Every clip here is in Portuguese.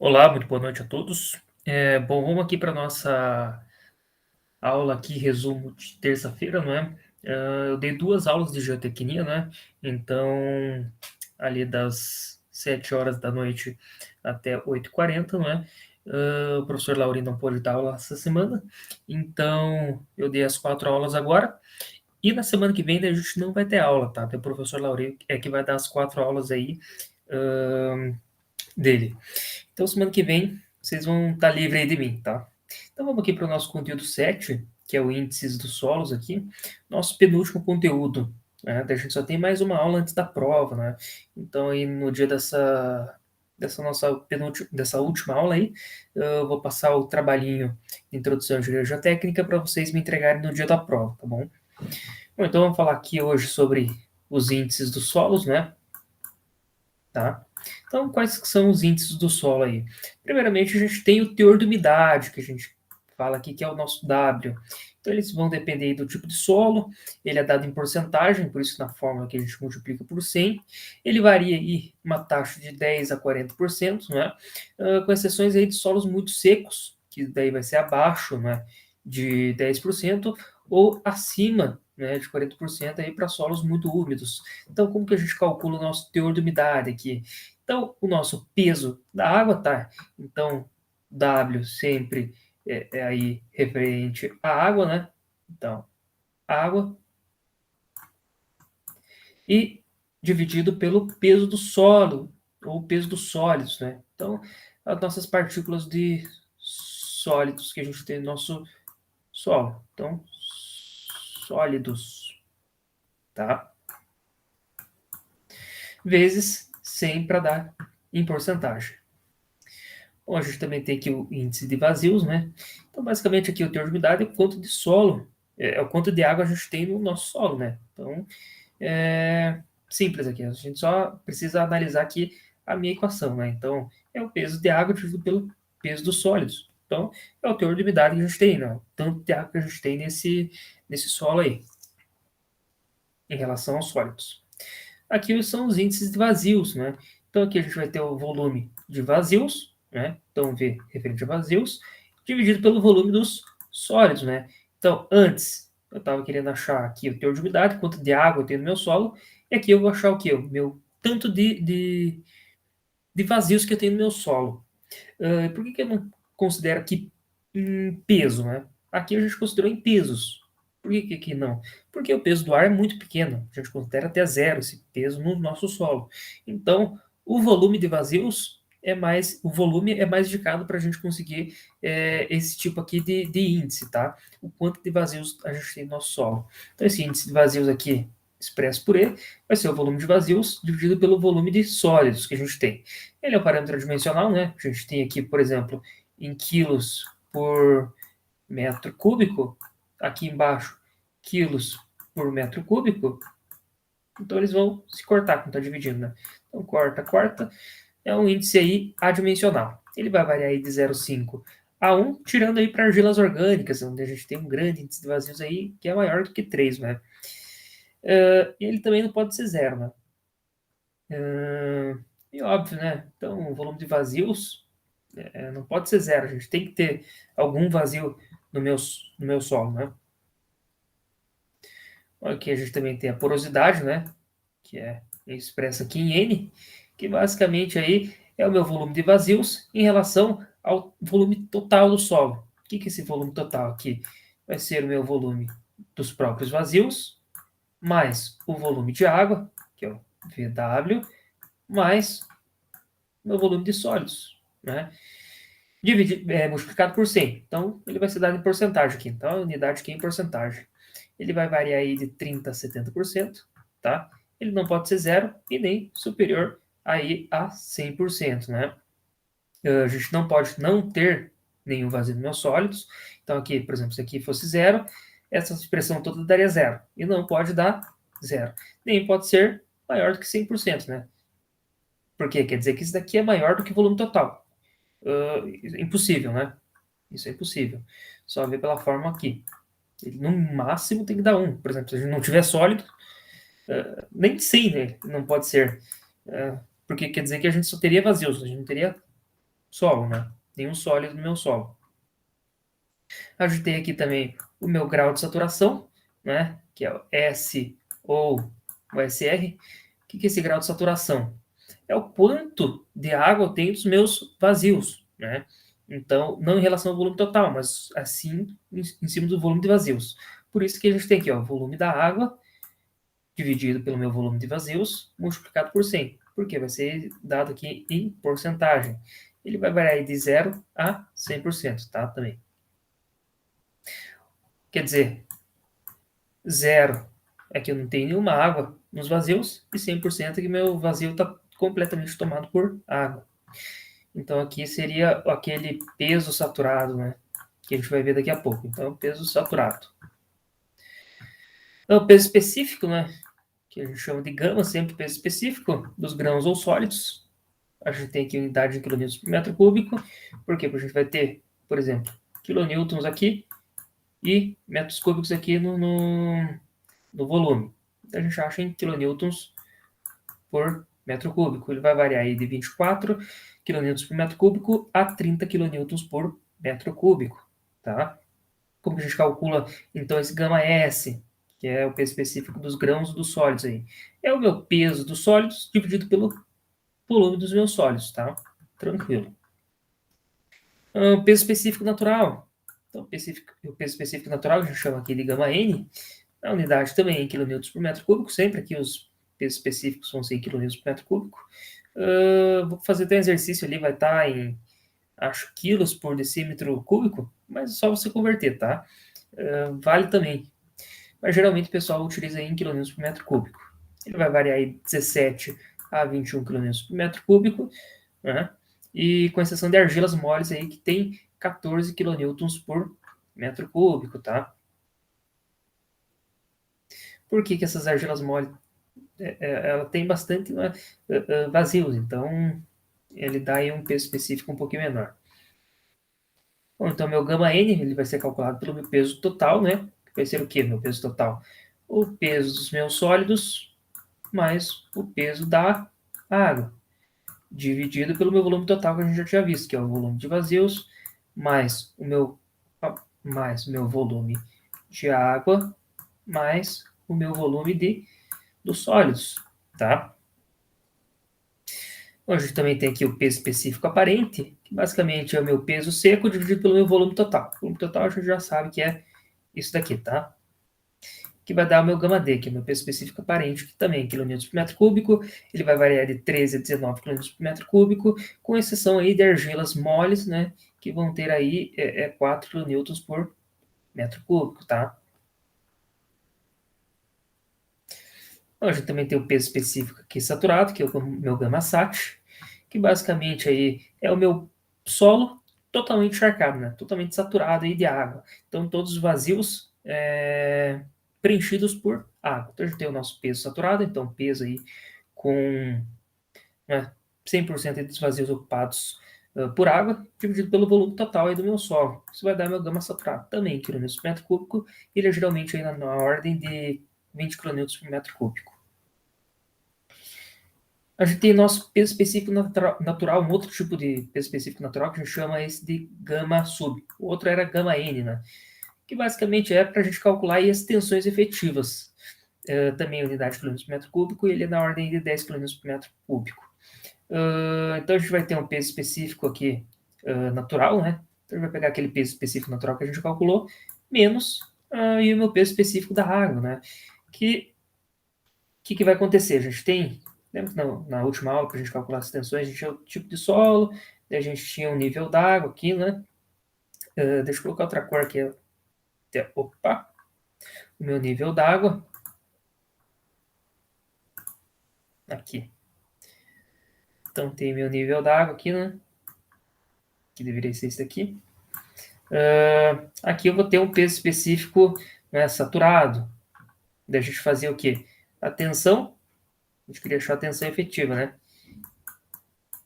Olá, muito boa noite a todos. Bom, vamos aqui para nossa aula aqui, resumo de terça-feira, não é? Eu dei 2 aulas de geotecnia, né? Então, ali das 7 horas da noite até 8h40, não é? O professor Lauri não pôde dar aula essa semana, então eu dei as 4 aulas agora. E na semana que vem daí a gente não vai ter aula, tá? O professor Lauri é que vai dar as 4 aulas aí dele. Então, semana que vem, vocês vão estar livres aí de mim, tá? Então, vamos aqui para o nosso conteúdo 7, que é o índices dos solos aqui. Nosso penúltimo conteúdo, né? A gente só tem mais uma aula antes da prova, né? Então, aí no dia dessa última aula aí, eu vou passar o trabalhinho de introdução à engenharia geotécnica para vocês me entregarem no dia da prova, tá bom? Bom, então vamos falar aqui hoje sobre os índices dos solos, né? Tá? Então, quais são os índices do solo aí? Primeiramente, a gente tem o teor de umidade, que a gente fala aqui que é o nosso W. Então, eles vão depender do tipo de solo, ele é dado em porcentagem, por isso na fórmula que a gente multiplica por 100. Ele varia aí uma taxa de 10 a 40%, né? Com exceções aí de solos muito secos, que daí vai ser abaixo, né, de 10%, ou acima, né, de 40% aí para solos muito úmidos. Então, como que a gente calcula o nosso teor de umidade aqui? Então, o nosso peso da água, tá? Então, W sempre é aí referente à água, né? Então, água e dividido pelo peso do solo, ou peso dos sólidos, né? Então, as nossas partículas de sólidos que a gente tem no nosso solo. Então, sólidos, tá? Vezes 100 para dar em porcentagem. Bom, a gente também tem aqui o índice de vazios, né? Então, basicamente, aqui o teor de umidade é o quanto de solo, é o quanto de água a gente tem no nosso solo, né? Então, é simples aqui, a gente só precisa analisar aqui a minha equação, né? Então, é o peso de água dividido pelo peso dos sólidos. Então, é o teor de umidade que a gente tem, né? O tanto de água que a gente tem nesse solo aí, em relação aos sólidos. Aqui são os índices de vazios, né? Então aqui a gente vai ter o volume de vazios, né? Então V referente a vazios, dividido pelo volume dos sólidos, né? Então antes eu estava querendo achar aqui o teor de umidade, quanto de água eu tenho no meu solo, e aqui eu vou achar o que? O meu tanto de vazios que eu tenho no meu solo. Por que eu não considero aqui peso, né? Aqui a gente considerou em pesos. Por que aqui não? Porque o peso do ar é muito pequeno. A gente considera até zero esse peso no nosso solo. Então, o volume de vazios o volume é mais indicado para a gente conseguir esse tipo aqui de índice, tá? O quanto de vazios a gente tem no nosso solo. Então, esse índice de vazios aqui, expresso por E, vai ser o volume de vazios dividido pelo volume de sólidos que a gente tem. Ele é um parâmetro dimensional, né? A gente tem aqui, por exemplo, em quilos por metro cúbico, aqui embaixo, quilos por metro cúbico, então eles vão se cortar quando está dividindo, né? Então corta, corta, é um índice aí adimensional. Ele vai variar aí de 0,5 a 1, tirando aí para argilas orgânicas, onde a gente tem um grande índice de vazios aí, que é maior do que 3, né? Ele também não pode ser zero, né? E óbvio, né? Então, o volume de vazios não pode ser zero. A gente tem que ter algum vazio no meu solo, né? Aqui a gente também tem a porosidade, né? Que é expressa aqui em N, que basicamente aí é o meu volume de vazios em relação ao volume total do solo. O que é esse volume total aqui? Vai ser o meu volume dos próprios vazios, mais o volume de água, que é o VW, mais meu volume de sólidos, né? Multiplicado por 100. Então, ele vai ser dado em porcentagem aqui. Então, a unidade aqui é em porcentagem. Ele vai variar aí de 30% a 70%, tá? Ele não pode ser zero e nem superior aí a 100%, né? A gente não pode não ter nenhum vazio nos meus sólidos. Então, aqui, por exemplo, se aqui fosse zero, essa expressão toda daria zero. E não pode dar zero. Nem pode ser maior do que 100%, né? Por quê? Quer dizer que isso daqui é maior do que o volume total. Impossível, né? Isso é impossível. Só ver pela forma aqui. Ele, no máximo, tem que dar 1. Por exemplo, se a gente não tiver sólido, nem 100, né? Não pode ser. Porque quer dizer que a gente só teria vazios, a gente não teria solo, né? Nenhum sólido no meu solo. Ajuntei aqui também o meu grau de saturação, né? Que é o S ou o SR. O que é esse grau de saturação? É o quanto de água eu tenho dos meus vazios, né? Então, não em relação ao volume total, mas assim em cima do volume de vazios. Por isso que a gente tem aqui, ó, volume da água dividido pelo meu volume de vazios multiplicado por 100. Porque vai ser dado aqui em porcentagem. Ele vai variar de 0 a 100%, tá? Também. Quer dizer, 0 é que eu não tenho nenhuma água nos vazios e 100% é que meu vazio está completamente tomado por água. Então aqui seria aquele peso saturado, né? Que a gente vai ver daqui a pouco. Então, peso saturado. Então, o peso específico, né? Que a gente chama de gama, sempre peso específico dos grãos ou sólidos. A gente tem aqui unidade em quilonewtons por metro cúbico. Por quê? Porque a gente vai ter, por exemplo, quilonewtons aqui e metros cúbicos aqui no volume. Então, a gente acha em quilonewtons por metro cúbico. Ele vai variar aí de 24 quilonewtons por metro cúbico a 30 quilonewtons por metro cúbico, tá? Como que a gente calcula, então, esse gama S, que é o peso específico dos grãos dos sólidos aí? É o meu peso dos sólidos dividido pelo volume dos meus sólidos, tá? Tranquilo. Peso específico natural. Então, o peso específico natural, a gente chama aqui de gama N, a unidade também é em quilonewtons por metro cúbico, sempre aqui os pesos específicos vão ser em quilonewtons por metro cúbico. Vou fazer até um exercício ali, vai estar em, acho, quilos por decímetro cúbico, mas é só você converter, tá? Vale também. Mas geralmente o pessoal utiliza em quilonewtons por metro cúbico. Ele vai variar aí 17 a 21 quilonewtons por metro cúbico, né? E com exceção de argilas moles aí, que tem 14 quilonewtons por metro cúbico, tá? Por que essas argilas moles ela tem bastante, né, vazios, então ele dá aí um peso específico um pouquinho menor. Bom, então meu gama N ele vai ser calculado pelo meu peso total, né? Vai ser o que, meu peso total? O peso dos meus sólidos mais o peso da água, dividido pelo meu volume total que a gente já tinha visto, que é o volume de vazios mais o meu volume de água mais o meu volume dos sólidos, tá? A gente também tem aqui o peso específico aparente, que basicamente é o meu peso seco dividido pelo meu volume total. O volume total a gente já sabe que é isso daqui, tá? Que vai dar o meu gama D, que é o meu peso específico aparente, que também é quilonewtons por metro cúbico. Ele vai variar de 13 a 19 quilonewtons por metro cúbico, com exceção aí de argilas moles, né? Que vão ter aí 4 quilonewtons por metro cúbico, tá? A gente também tem o peso específico aqui saturado, que é o meu gama sat, que basicamente aí é o meu solo totalmente encharcado, né? Totalmente saturado aí de água. Então todos os vazios preenchidos por água. Então a gente tem o nosso peso saturado, então peso aí com, né, 100% dos vazios ocupados por água, dividido pelo volume total aí do meu solo. Isso vai dar meu gama saturado também, quilômetros por metro cúbico, ele é geralmente aí na ordem de 20 quilômetros por metro cúbico. A gente tem nosso peso específico natural, um outro tipo de peso específico natural que a gente chama esse de gama sub. O outro era gama N, né? Que basicamente é para a gente calcular aí as tensões efetivas. Também unidade de quilômetros por metro cúbico, e ele é na ordem de 10 quilômetros por metro cúbico. Então a gente vai ter um peso específico aqui natural, né? Então a gente vai pegar aquele peso específico natural que a gente calculou, menos e o meu peso específico da água, né? Que vai acontecer? A gente tem, lembra que na última aula, para a gente calcular as tensões, a gente tinha o tipo de solo, a gente tinha o nível d'água aqui, né? Deixa eu colocar outra cor aqui. Opa! O meu nível d'água. Aqui. Então tem meu nível d'água aqui, né? Que deveria ser esse daqui. Aqui eu vou ter um peso específico, né, saturado. Daí a gente fazer o quê? A tensão, a gente queria achar a tensão efetiva, né?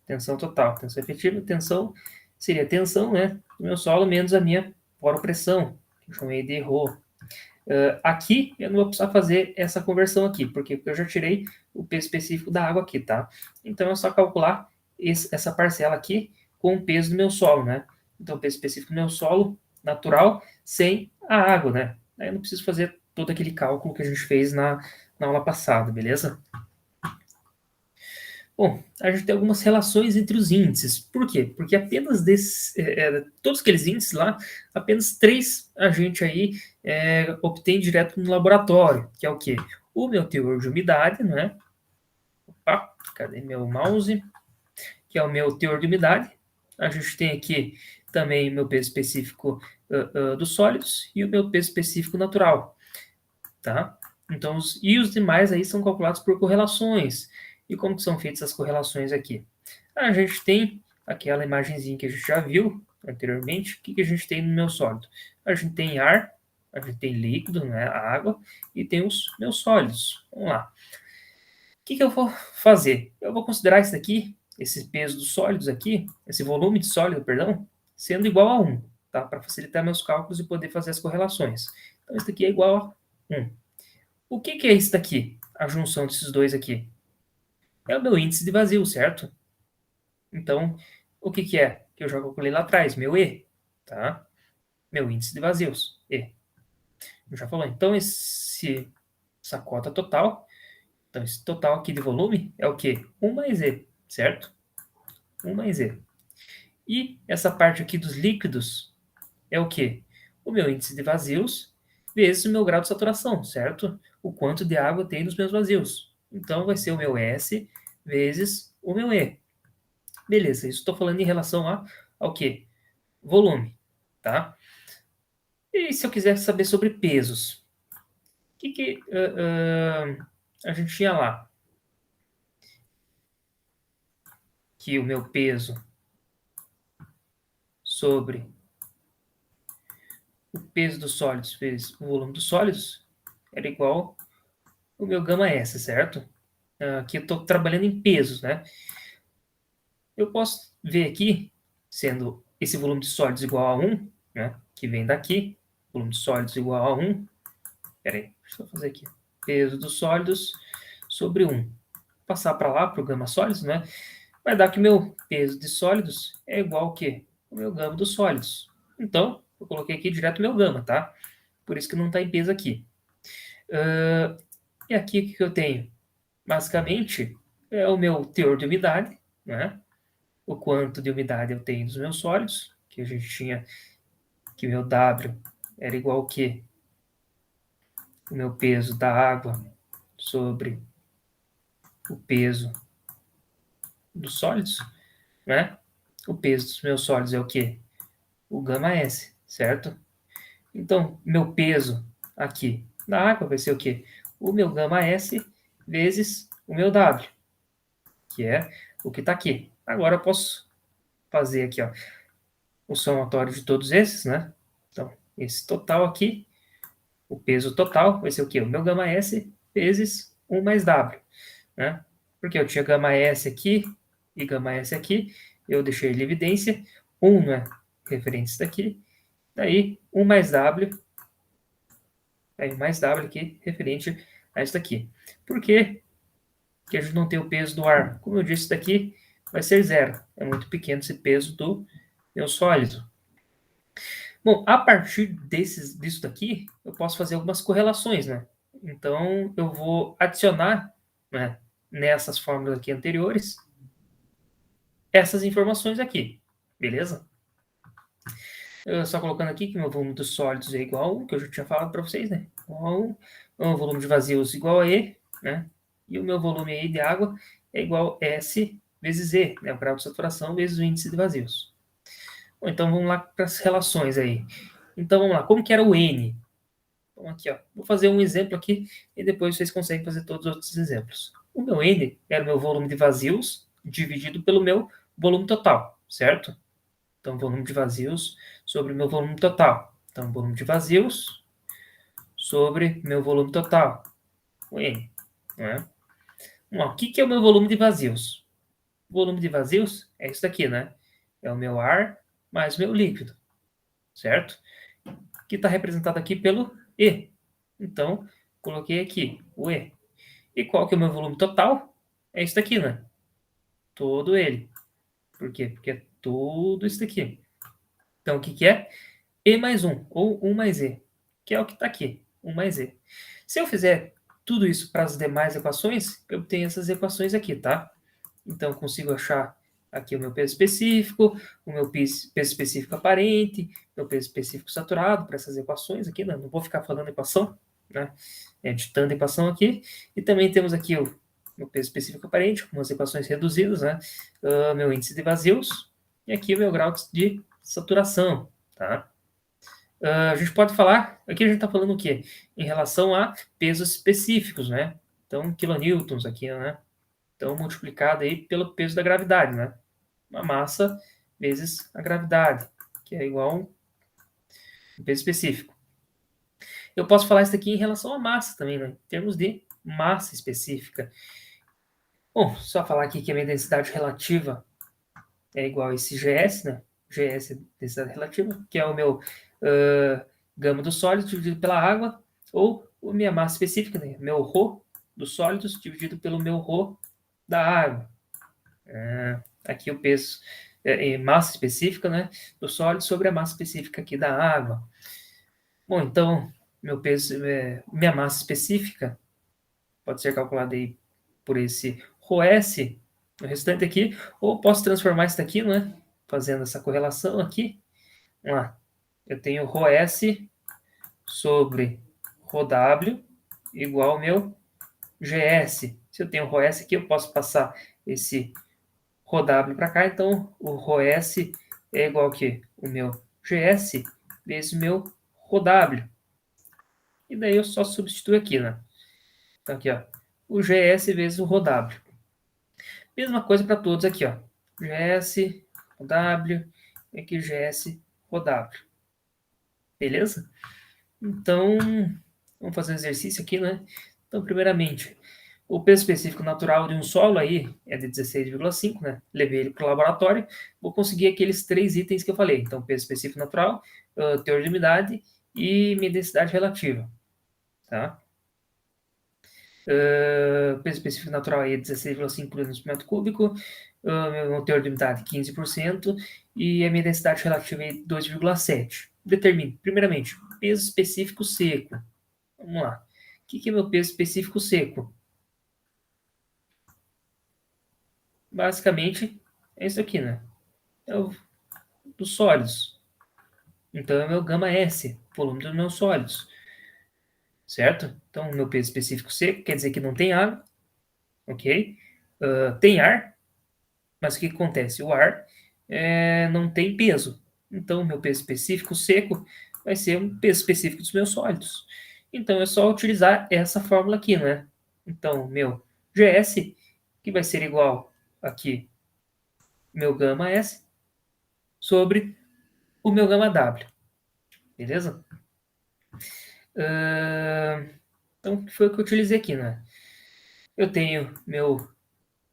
Tensão total, tensão efetiva, tensão seria a tensão, né, do meu solo menos a minha poropressão, que eu chamei de ρ. Aqui eu não vou precisar fazer essa conversão aqui, porque eu já tirei o peso específico da água aqui, tá? Então é só calcular essa parcela aqui com o peso do meu solo, né? Então, o peso específico do meu solo natural sem a água, né? Aí eu não preciso fazer todo aquele cálculo que a gente fez na aula passada, beleza? Bom, a gente tem algumas relações entre os índices. Por quê? Porque apenas todos aqueles índices lá, apenas 3 a gente aí obtém direto no laboratório, que é o quê? O meu teor de umidade, né? Opa, cadê meu mouse? Que é o meu teor de umidade. A gente tem aqui também o meu peso específico dos sólidos e o meu peso específico natural, tá? Então, os demais aí são calculados por correlações. E como que são feitas as correlações aqui? A gente tem aquela imagenzinha que a gente já viu anteriormente. O que a gente tem no meu sólido? A gente tem ar, a gente tem líquido, né, a água, e tem os meus sólidos. Vamos lá. O que eu vou fazer? Eu vou considerar isso daqui, esse peso dos sólidos aqui, esse volume de sólido, perdão, sendo igual a 1, tá? Para facilitar meus cálculos e poder fazer as correlações. Então, isso daqui é igual a 1. O que é isso daqui? A junção desses dois aqui. É o meu índice de vazio, certo? Então, o que é? Que eu já calculei lá atrás, meu E, tá? Meu índice de vazios, E. Eu já falou. Então, essa cota total, então esse total aqui de volume é o quê? 1 mais E, certo? 1 mais E. E essa parte aqui dos líquidos é o quê? O meu índice de vazios vezes o meu grau de saturação, certo? O quanto de água tem nos meus vazios. Então, vai ser o meu S vezes o meu E. Beleza, isso estou falando em relação ao quê? Volume, tá? E se eu quiser saber sobre pesos? O que a gente tinha lá? Que o meu peso sobre o peso dos sólidos vezes o volume dos sólidos era igual ao meu gama S, certo? Aqui eu estou trabalhando em pesos, né? Eu posso ver aqui, sendo esse volume de sólidos igual a 1, né? Que vem daqui, volume de sólidos igual a 1. Peraí, deixa eu fazer aqui. Peso dos sólidos sobre 1. Passar para lá, para o gama sólidos, né? Vai dar que meu peso de sólidos é igual ao quê? O meu gama dos sólidos. Então, eu coloquei aqui direto o meu gama, tá? Por isso que não está em peso aqui. E aqui o que eu tenho? Basicamente, é o meu teor de umidade, né? O quanto de umidade eu tenho dos meus sólidos, que a gente tinha que o meu W era igual ao quê? O meu peso da água sobre o peso dos sólidos, né? O peso dos meus sólidos é o quê? O gama S, certo? Então, meu peso aqui na água vai ser o quê? O meu gama S vezes o meu W, que é o que está aqui. Agora eu posso fazer aqui, ó, o somatório de todos esses, né? Então, esse total aqui, o peso total vai ser o quê? O meu gama S vezes 1 mais W, né? Porque eu tinha gama S aqui e gama S aqui, eu deixei ele em evidência, 1, né? Referente a isso daqui, daí 1 mais W, aí mais W aqui, referente a isso daqui. Por quê? Porque a gente não tem o peso do ar. Como eu disse, isso daqui vai ser zero. É muito pequeno esse peso do meu sólido. Bom, a partir disso daqui, eu posso fazer algumas correlações, né? Então, eu vou adicionar, né, nessas fórmulas aqui anteriores, essas informações aqui, beleza? Eu só colocando aqui que meu volume dos sólidos é igual a 1, que eu já tinha falado para vocês, né? Igual a 1. O meu volume de vazios igual a E, né? E o meu volume aí de água é igual a S vezes E, né? O grau de saturação vezes o índice de vazios. Bom, então vamos lá para as relações aí. Então vamos lá, como que era o N? Então aqui, ó, vou fazer um exemplo aqui e depois vocês conseguem fazer todos os outros exemplos. O meu N era o meu volume de vazios dividido pelo meu volume total, certo? Então, volume de vazios sobre o meu volume total. Então, volume de vazios sobre meu volume total, o N. Né? Bom, o que é o meu volume de vazios? O volume de vazios é isso daqui, né? É o meu ar mais o meu líquido, certo? Que está representado aqui pelo E. Então, coloquei aqui o E. E qual que é o meu volume total? É isso daqui, né? Todo ele. Por quê? Porque é tudo isso daqui. Então, o que, que é? E mais 1, ou 1 mais E, que é o que está aqui, 1 mais E. Se eu fizer tudo isso para as demais equações, eu tenho essas equações aqui, tá? Então, eu consigo achar aqui o meu peso específico, o meu peso específico aparente, meu peso específico saturado para essas equações aqui, né? Não vou ficar falando equação, né? Editando a equação aqui. E também temos aqui o meu peso específico aparente, com as equações reduzidas, né? Meu índice de vazios e aqui o meu grau de saturação, tá? A gente pode falar, aqui a gente está falando o quê? Em relação a pesos específicos, né? Então, kilonewtons aqui, né? Então, multiplicado aí pelo peso da gravidade, né? Uma massa vezes a gravidade, que é igual a um peso específico. Eu posso falar isso aqui em relação à massa também, né? Em termos de massa específica. Bom, só falar aqui que a minha densidade relativa é igual a esse GS, né? GS é densidade relativa, que é o meu gama dos sólidos dividido pela água, ou a minha massa específica, né? Meu ρ dos sólidos dividido pelo meu ρ da água. Aqui o peso massa específica, né, do sólido sobre a massa específica aqui da água. Bom, então, meu peso, minha massa específica pode ser calculada aí por esse ρS, o restante aqui, ou posso transformar isso daqui, né, fazendo essa correlação aqui. Vamos lá. Eu tenho ρS sobre ρW igual ao meu GS. Se eu tenho ρS aqui, eu posso passar esse ρW para cá, então o ρS é igual ao que? O meu GS vezes o meu ρW. E daí eu só substituo aqui, né? Então aqui, ó, o GS vezes o ρW. Mesma coisa para todos aqui, ó. GS, ρW, e aqui GS, ρW. Beleza? Então, vamos fazer um exercício aqui, né? Então, primeiramente, o peso específico natural de um solo aí é de 16,5, né? Levei ele para o laboratório, vou conseguir aqueles 3 itens que eu falei. Então, peso específico natural, teor de umidade e minha densidade relativa, tá? Peso específico natural aí é 16,5 kg por metro cúbico, meu teor de umidade 15% e a minha densidade relativa é 2,7. Determine, primeiramente, peso específico seco. Vamos lá. O que é meu peso específico seco? Basicamente, é isso aqui, né? É o dos sólidos. Então, é o meu gama S, volume dos meus sólidos. Certo? Então, o meu peso específico seco quer dizer que não tem água, ok? Tem ar, mas o que acontece? O ar não tem peso. Então, o meu peso específico seco vai ser um peso específico dos meus sólidos. Então, é só utilizar essa fórmula aqui, né? Então, meu GS, que vai ser igual aqui, meu gama S, sobre o meu gama W. Beleza? Então, foi o que eu utilizei aqui, né? Eu tenho meu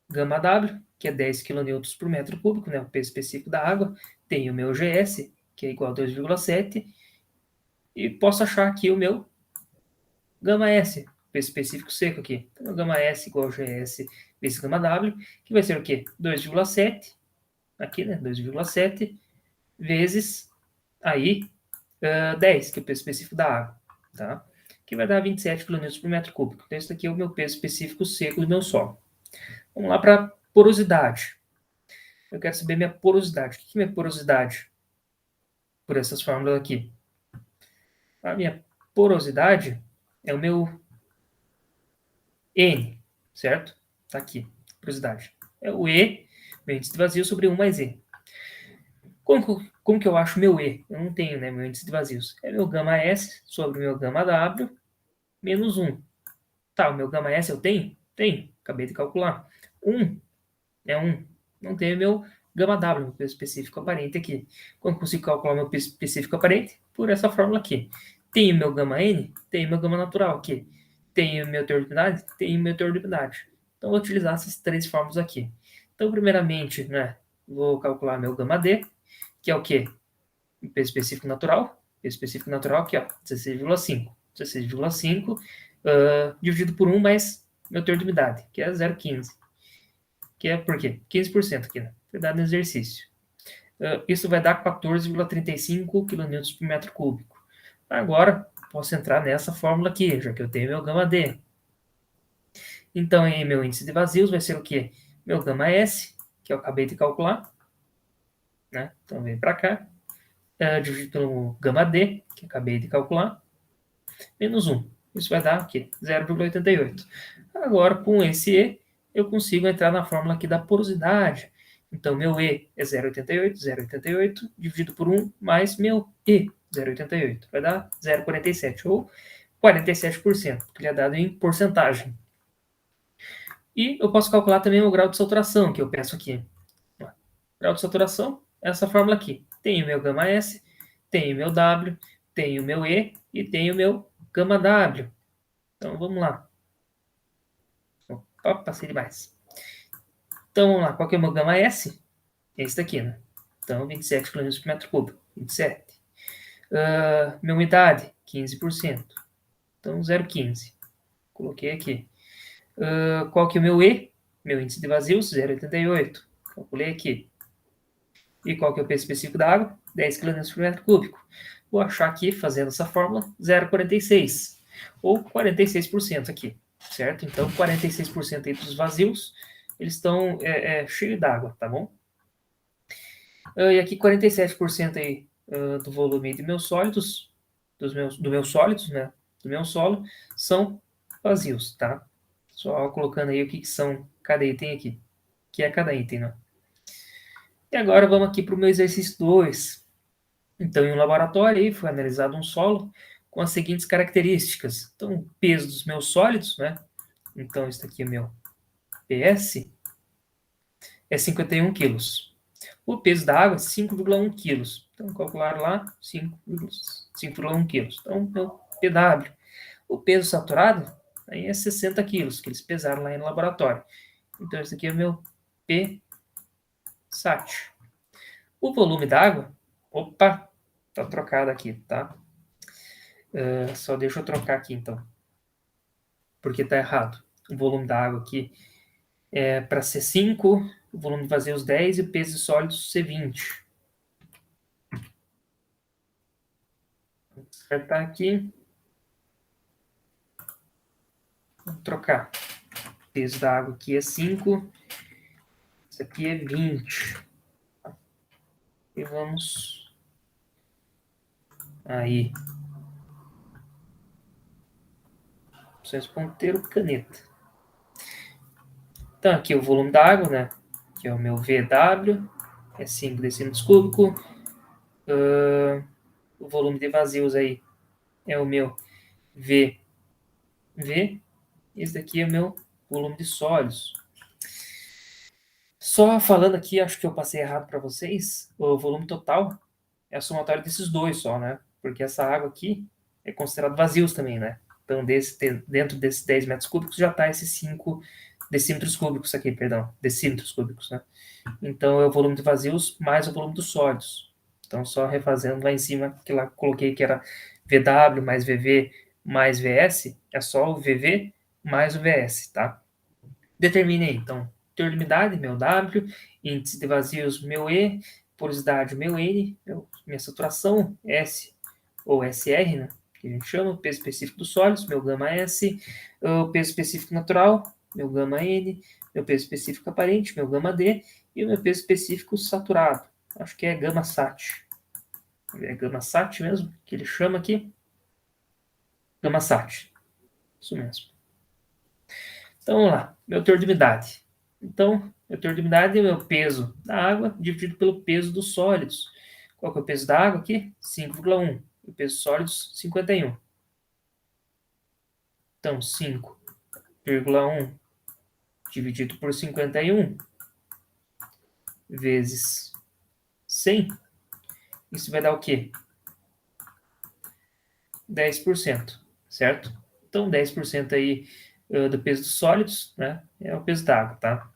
gama W, que é 10 kN por metro cúbico, né? O peso específico da água. Tenho o meu GS, que é igual a 2,7. E posso achar aqui o meu gama S, peso específico seco aqui. Então, gama S igual a GS vezes gama W, que vai ser o quê? 2,7, aqui, né? 2,7 vezes aí 10, que é o peso específico da água, tá? Que vai dar 27 kN por metro cúbico. Então, esse aqui é o meu peso específico seco do meu solo. Vamos lá para porosidade. Eu quero saber minha porosidade. O que é minha porosidade? Por essas fórmulas aqui. A minha porosidade é o meu N, certo? Tá aqui, porosidade. É o E, meu índice de vazio, sobre 1 mais E. Como que eu acho meu E? Eu não tenho, né, meu índice de vazios. É meu gama S sobre meu gama W menos 1. Tá, o meu gama S eu tenho? Tenho. Acabei de calcular. 1 é 1. Não tenho meu gama W, meu peso específico aparente aqui. Como consigo calcular meu peso específico aparente? Por essa fórmula aqui. Tenho meu gama N? Tenho meu gama natural aqui. Tenho meu teor de umidade? Tenho meu teor de umidade. Então, vou utilizar essas 3 fórmulas aqui. Então, primeiramente, né, vou calcular meu gama D, que é o quê? O peso específico natural. Peso específico natural aqui, ó, 16,5. 16,5 dividido por 1 mais meu teor de umidade, que é 0,15. Que é por quê? 15% aqui, né? foi dado no exercício. Isso vai dar 14,35 kN por metro cúbico. Agora, posso entrar nessa fórmula aqui, já que eu tenho meu gama D. Então, aí, meu índice de vazios vai ser o quê? Meu gama S, que eu acabei de calcular, né? Então, vem para cá, dividido pelo gama D, que eu acabei de calcular, menos 1. Isso vai dar o quê? 0,88. Agora, com esse E, eu consigo entrar na fórmula aqui da porosidade. Então, meu E é 0,88, 0,88, dividido por 1, mais meu E, 0,88. Vai dar 0,47, ou 47%, que é dado em porcentagem. E eu posso calcular também o grau de saturação, que eu peço aqui. O grau de saturação é essa fórmula aqui. Tenho meu gama S, tenho meu W, tenho meu E e tenho meu gama W. Então, vamos lá. Opa, passei demais. Então, vamos lá. Qual que é o meu gama S? Esse daqui, né? Então, 27 kN por metro cúbico. 27. Minha umidade, 15%. Então, 0,15. Coloquei aqui. Qual que é o meu E? Meu índice de vazios, 0,88. Calculei aqui. E qual que é o peso específico da água? 10 kN por metro cúbico. Vou achar aqui, fazendo essa fórmula, 0,46. Ou 46% aqui, certo? Então, 46% aí dos vazios, eles estão cheios d'água, tá bom? E aqui 47% aí do volume de meus sólidos, do meus sólidos, né? Do meu solo, são vazios, tá? Só colocando aí o que são cada item aqui. Que é cada item, né? E agora vamos aqui para o meu exercício 2. Então, em um laboratório aí foi analisado um solo com as seguintes características. Então, o peso dos meus sólidos, né? Então, isso aqui é meu PS, é 51 quilos. O peso da água é 5,1 quilos. Então, calcular lá 5,1 quilos. Então, meu PW. O peso saturado aí é 60 quilos, que eles pesaram lá no laboratório. Então, esse aqui é meu PSAT. O volume da água, opa, tá trocado aqui, tá? Só deixa eu trocar aqui, então. Porque tá errado. O volume da água aqui é para ser 5, o volume de vazios 10 e o peso de sólidos ser 20. Vou acertar aqui. Vamos trocar. O peso da água aqui é 5. Isso aqui é 20. E vamos... Aí. Opções ponteiro, caneta. Então, aqui o volume da água, né? Que é o meu VW. É 5 decímetros cúbicos. O volume de vazios aí é o meu VV. Esse daqui é o meu volume de sólidos. Só falando aqui, acho que eu passei errado para vocês. O volume total é a somatória desses dois só, né? Porque essa água aqui é considerada vazios também, né? Então, dentro desses 10 metros cúbicos já está esses 5 decímetros cúbicos aqui, perdão. Decímetros cúbicos, né? Então, é o volume de vazios mais o volume dos sólidos. Então, só refazendo lá em cima, que lá coloquei que era VW mais VV mais VS, é só o VV mais o VS, tá? Determine aí, então, teor de umidade, meu W, índice de vazios, meu E, porosidade, meu N, minha saturação, S ou SR, né, que a gente chama, peso específico dos sólidos, meu gama S, o peso específico natural, meu gama N, meu peso específico aparente, meu gama D, e o meu peso específico saturado, acho que é gama SAT. É gama SAT mesmo, que ele chama aqui. Gama SAT. Isso mesmo. Então, vamos lá. Meu teor de umidade. Então, meu teor de umidade é o meu peso da água dividido pelo peso dos sólidos. Qual que é o peso da água aqui? 5,1. O peso dos sólidos, 51. Então, 5,1 dividido por 51 vezes 100. Isso vai dar o quê? 10%, certo? Então, 10% aí do peso dos sólidos, né? É o peso da água, tá?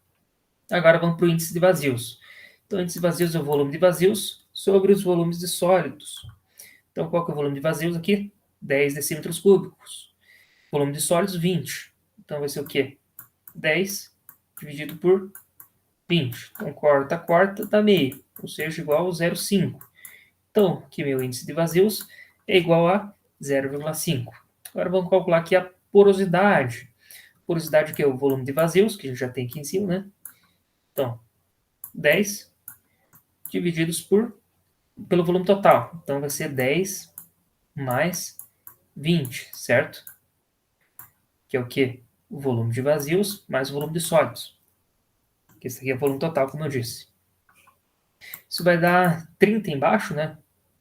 Agora vamos para o índice de vazios. Então, o índice de vazios é o volume de vazios sobre os volumes de sólidos. Então, qual que é o volume de vazios aqui? 10 decímetros cúbicos. Volume de sólidos, 20. Então, vai ser o quê? 10 dividido por 20. Então, corta, dá meio, ou seja, igual a 0,5. Então, aqui meu índice de vazios é igual a 0,5. Agora vamos calcular aqui a porosidade. Porosidade que é o volume de vazios, que a gente já tem aqui em cima, né? Então, 10 divididos pelo volume total. Então, vai ser 10 mais 20, certo? Que é o quê? O volume de vazios mais o volume de sólidos. Que esse aqui é o volume total, como eu disse. Isso vai dar 30 embaixo, né?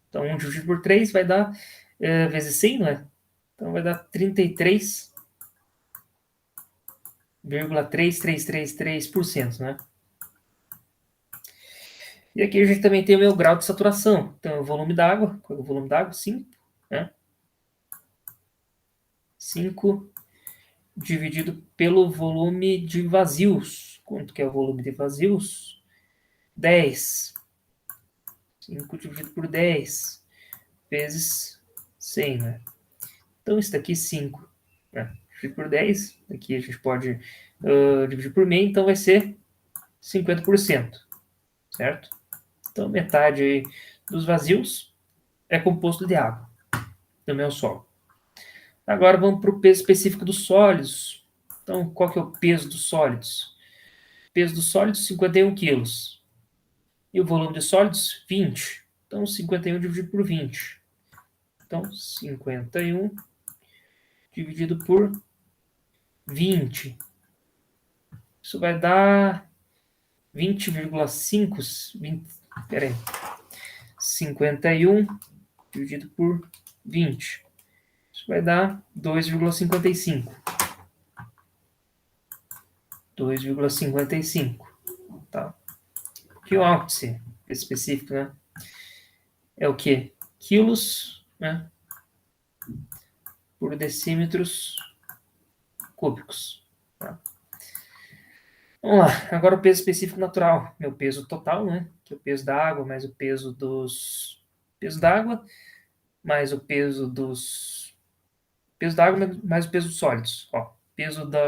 Então, 1 dividido por 3 vai dar vezes 100, né? Então, vai dar 33,3333%, né? E aqui a gente também tem o meu grau de saturação. Então, o volume d'água, qual é o volume d'água? 5, né? 5 dividido pelo volume de vazios. Quanto que é o volume de vazios? 10. 5 dividido por 10 vezes 100, né? Então, isso daqui 5, né? Dividido por 10, aqui a gente pode dividir por meio, então vai ser 50%, certo? Então, metade aí dos vazios é composto de água, também é o solo. Agora vamos para o peso específico dos sólidos. Então, qual que é o peso dos sólidos? O peso dos sólidos, 51 quilos. E o volume de sólidos, 20. Então, 51 dividido por 20. Então, 51 dividido por 20. Isso vai dar 20,5. Peraí. 51 dividido por 20. Isso vai dar 2,55. 2,55. Tá? Que o índice específico, né? É o que? Quilos, né? Por decímetros cúbicos. Tá? Vamos lá. Agora o peso específico natural. Meu peso total, né? Que é o peso da água mais o peso dos... Peso da água mais o peso dos... Peso da água mais o peso dos sólidos. Ó, peso do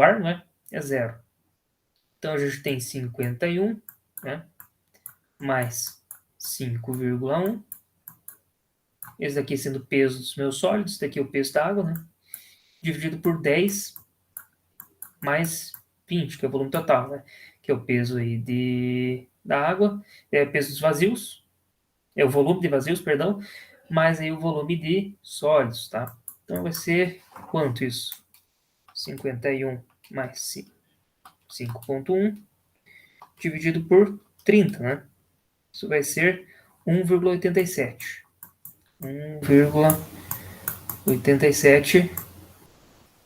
ar, né? É 0. Então a gente tem 51, né? Mais 5,1. Esse daqui sendo o peso dos meus sólidos, esse daqui é o peso da água, né? Dividido por 10 mais 20, que é o volume total, né? Que é o peso aí da água, é o peso dos vazios, é o volume de vazios, perdão, mais aí o volume de sólidos, tá? Então vai ser quanto isso? 51 mais 5,1 dividido por 30, né? Isso vai ser 1,87. 1,87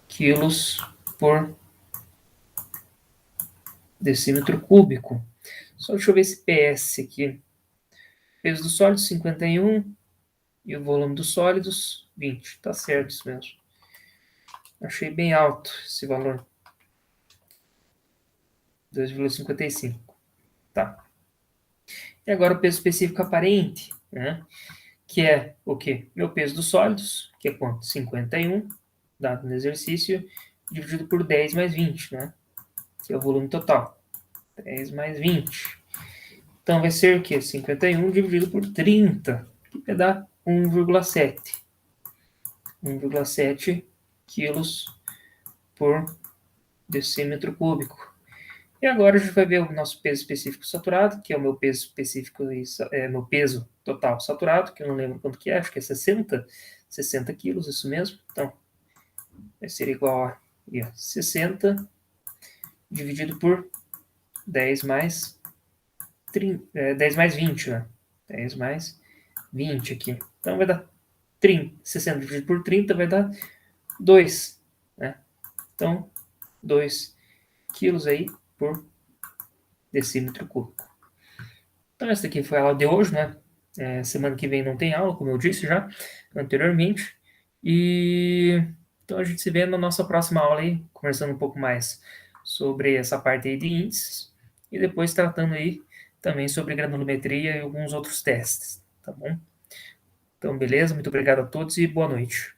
quilos por decímetro cúbico. Só deixa eu ver esse PS aqui. Peso dos sólidos, 51. E o volume dos sólidos, 20. Tá certo isso mesmo. Achei bem alto esse valor. 2,55. Tá. E agora o peso específico aparente, né? Que é o quê? Meu peso dos sólidos, que é quanto? 51, dado no exercício, dividido por 10 mais 20, né? Que é o volume total. 10 mais 20. Então vai ser o quê? 51 dividido por 30, que vai dar 1,7. 1,7 quilos por decímetro cúbico. E agora a gente vai ver o nosso peso específico saturado, que é o meu peso específico, meu peso total saturado, que eu não lembro quanto que é, acho que é 60 quilos, isso mesmo. Então, vai ser igual a 60 dividido por 10 mais 10 mais 20, né? 10 mais 20 aqui. Então vai dar 60 dividido por 30 vai dar 2, né? Então, 2 quilos aí por decímetro cúbico. Então, essa aqui foi a aula de hoje, né? Semana que vem não tem aula, como eu disse já anteriormente. E então a gente se vê na nossa próxima aula aí, conversando um pouco mais sobre essa parte aí de índices e depois tratando aí também sobre granulometria e alguns outros testes, tá bom? Então, beleza? Muito obrigado a todos e boa noite.